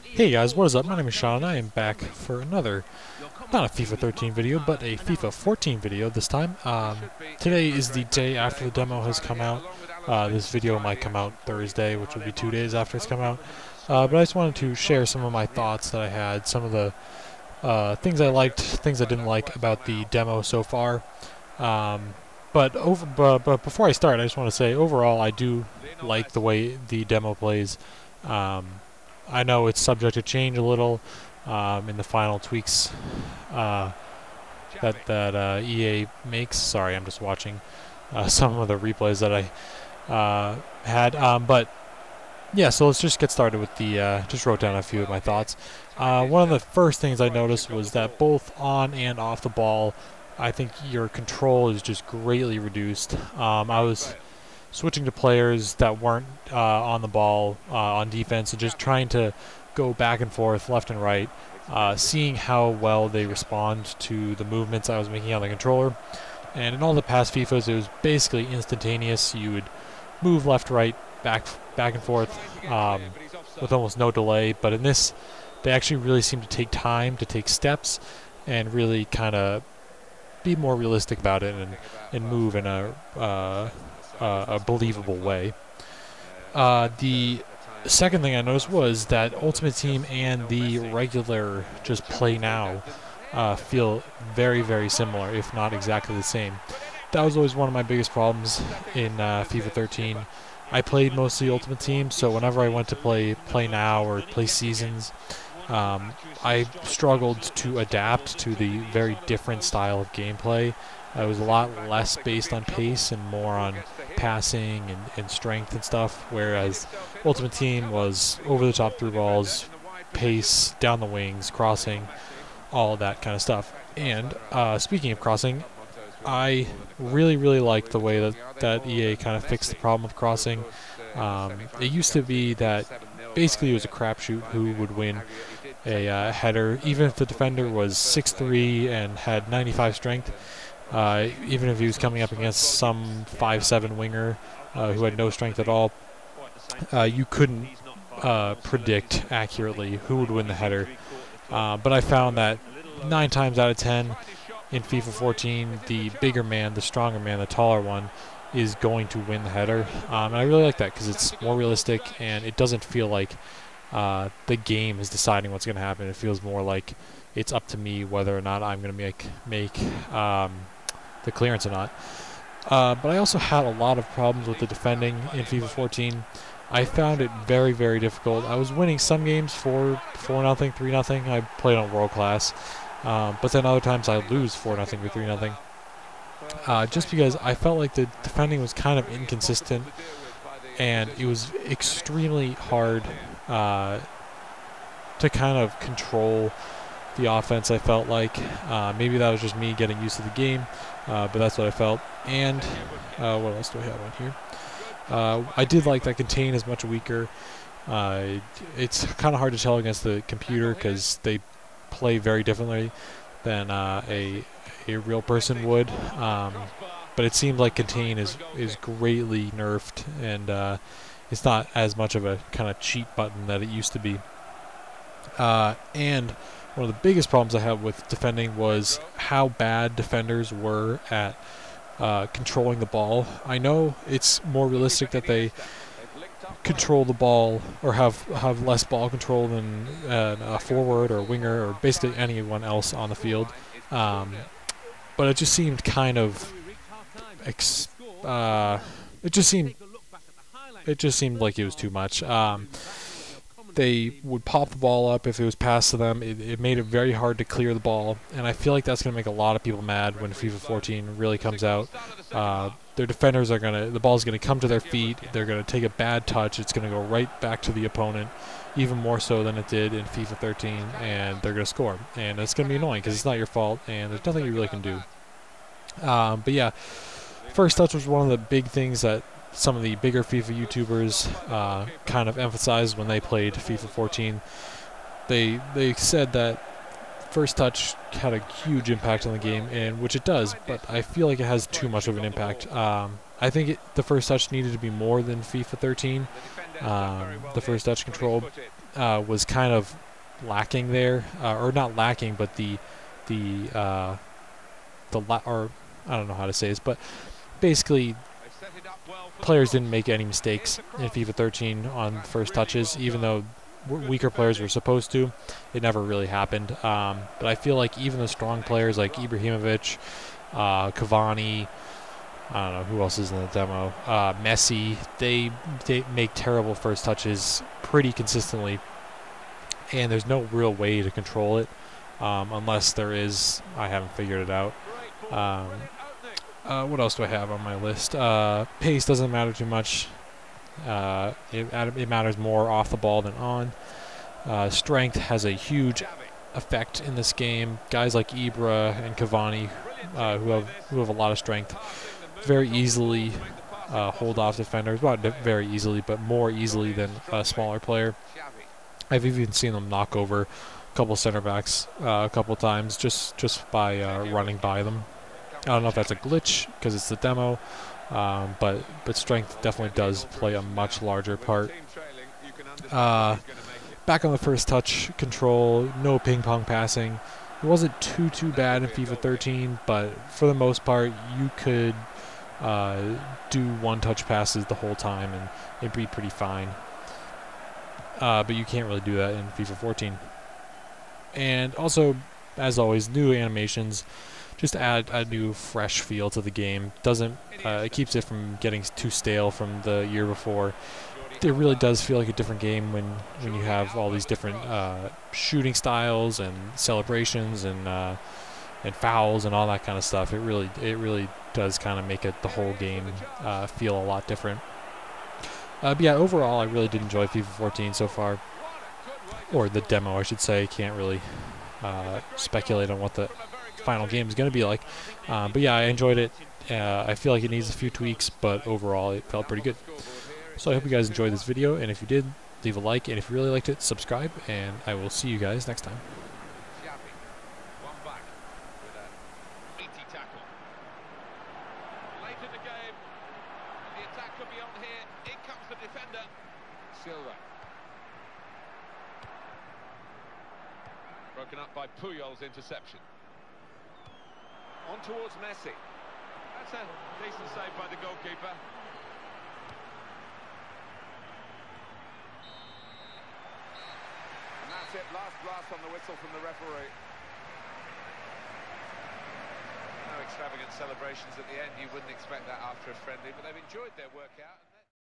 Hey guys, what is up? My name is Sean and I am back for another, not a FIFA 13 video, but a FIFA 14 video this time. Today is the day after the demo has come out. This video might come out Thursday, which will be 2 days after it's come out. But I just wanted to share some of my thoughts that I had, some of the things I liked, things I didn't like about the demo so far. But before I start, I just want to say overall I do like the way the demo plays. I know it's subject to change a little in the final tweaks that EA makes. Sorry, I'm just watching some of the replays that I had. But yeah, so let's just get started with the. Just wrote down a few of my thoughts. One of the first things I noticed was that both on and off the ball, I think your control is just greatly reduced. I was switching to players that weren't on the ball on defense and just trying to go back and forth, left and right, seeing how well they respond to the movements I was making on the controller. And in all the past FIFAs, it was basically instantaneous. You would move left, right, back and forth with almost no delay. But in this, they actually really seem to take time to take steps and really kind of be more realistic about it and move in a believable way. The second thing I noticed was that Ultimate Team and the regular just play now feel very, very similar, if not exactly the same. That was always one of my biggest problems in FIFA 13. I played mostly Ultimate Team, so whenever I went to play now or play Seasons, I struggled to adapt to the very different style of gameplay. It was a lot less based on pace and more on passing and strength and stuff, whereas Ultimate Team was over-the-top through balls, pace, down the wings, crossing, all that kind of stuff. And speaking of crossing, I really, really liked the way that EA kind of fixed the problem of crossing. It used to be that basically it was a crapshoot who would win a header, even if the defender was 6'3" and had 95 strength. Even if he was coming up against some 5'7" winger who had no strength at all, you couldn't predict accurately who would win the header. But I found that 9 times out of 10 in FIFA 14, the bigger man, the stronger man, the taller one is going to win the header. And I really like that because it's more realistic and it doesn't feel like the game is deciding what's going to happen. It feels more like it's up to me whether or not I'm going to make the clearance or not. But I also had a lot of problems with the defending in FIFA 14. I found it very, very difficult. I was winning some games 4-0, 3-0. I played on world class. But then other times I lose 4-0 or 3-0. Just because I felt like the defending was kind of inconsistent and it was extremely hard to kind of control the offense. I felt like maybe that was just me getting used to the game, but that's what I felt. And what else do I have on here? I did like that Contain is much weaker. It's kind of hard to tell against the computer because they play very differently than a real person would. But it seems like Contain is greatly nerfed, and it's not as much of a kind of cheat button that it used to be. And one of the biggest problems I had with defending was how bad defenders were at controlling the ball. I know it's more realistic that they control the ball or have less ball control than a forward or a winger or basically anyone else on the field. But it just seemed kind of it just seemed like it was too much. They would pop the ball up if it was passed to them. It made it very hard to clear the ball, and I feel like that's going to make a lot of people mad when FIFA 14 really comes out. Their defenders are the ball's going to come to their feet. They're going to take a bad touch. It's going to go right back to the opponent, even more so than it did in FIFA 13, and they're going to score. And it's going to be annoying because it's not your fault, and there's nothing you really can do. But yeah, first touch was one of the big things that some of the bigger FIFA YouTubers kind of emphasized when they played FIFA 14. They said that first touch had a huge impact on the game, and which it does, but I feel like it has too much of an impact. I think the first touch needed to be more than FIFA 13. The first touch control was kind of lacking there, or not lacking, but or I don't know how to say this, but basically players didn't make any mistakes in FIFA 13 on first touches, even though weaker players were supposed to. It never really happened. But I feel like even the strong players like Ibrahimovic, Cavani, I don't know who else is in the demo, Messi, they make terrible first touches pretty consistently, and there's no real way to control it unless there is. I haven't figured it out. What else do I have on my list? Pace doesn't matter too much. It matters more off the ball than on. Strength has a huge effect in this game. Guys like Ibra and Cavani, who have a lot of strength, very easily hold off defenders. Well, not very easily, but more easily than a smaller player. I've even seen them knock over a couple center backs a couple times just by running by them. I don't know if that's a glitch because it's the demo, but strength definitely does play a much larger part. Back on the first touch control, no ping pong passing. It wasn't too bad in FIFA 13, but for the most part, you could do one-touch passes the whole time and it'd be pretty fine. But you can't really do that in FIFA 14. And also, as always, new animations just add a new fresh feel to the game. It keeps it from getting too stale from the year before. It really does feel like a different game when you have all these different shooting styles and celebrations and fouls and all that kind of stuff. It really does kind of make the whole game feel a lot different. But yeah, overall, I really did enjoy FIFA 14 so far, or the demo, I should say. Can't really speculate on what the final game is going to be like. But yeah, I enjoyed it. I feel like it needs a few tweaks, but overall, it felt pretty good. So I hope you guys enjoyed this video, and if you did, leave a like, and if you really liked it, subscribe, and I will see you guys next time. Broken up by Puyol's interception. On towards Messi. That's a decent save by the goalkeeper. And that's it, last blast on the whistle from the referee. No extravagant celebrations at the end. You wouldn't expect that after a friendly, but they've enjoyed their workout.